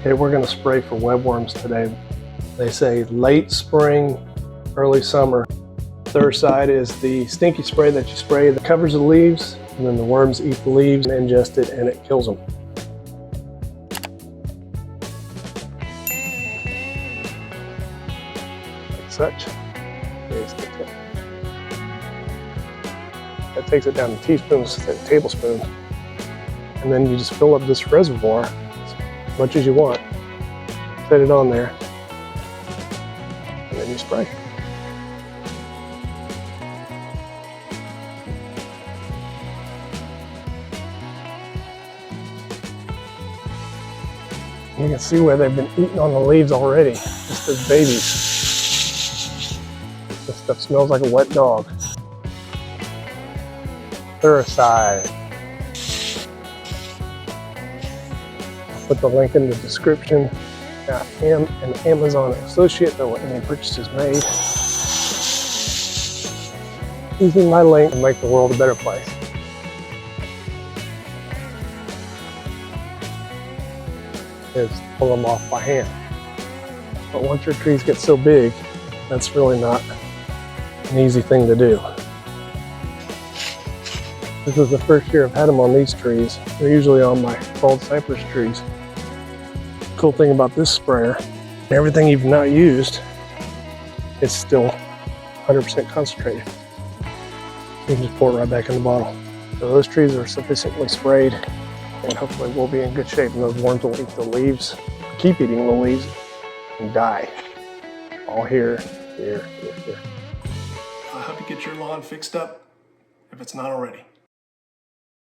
Okay, we're going to spray for webworms today. They say late spring, early summer. Thuricide is the stinky spray that you spray that covers the leaves, and then the worms eat the leaves and ingest it, and it kills them. Like such. That takes it down to teaspoons instead of tablespoons. And then you just fill up this reservoir as much as you want. Set it on there, and then you spray. You can see where they've been eating on the leaves already, just as babies. This stuff smells like a wet dog. Thuricide. I'll put the link in the description. I am an Amazon associate, though any purchase is made. Using my link to make the world a better place. Is pull them off by hand. But once your trees get so big, that's really not an easy thing to do. This is the first year I've had them on these trees. They're usually on my bald cypress trees. Cool thing about this sprayer, everything you've not used is still 100% concentrated. You can just pour it right back in the bottle. So those trees are sufficiently sprayed, and hopefully we'll be in good shape, and those worms will eat the leaves, keep eating the leaves, and die. All here, here, here, here. I hope you get your lawn fixed up if it's not already.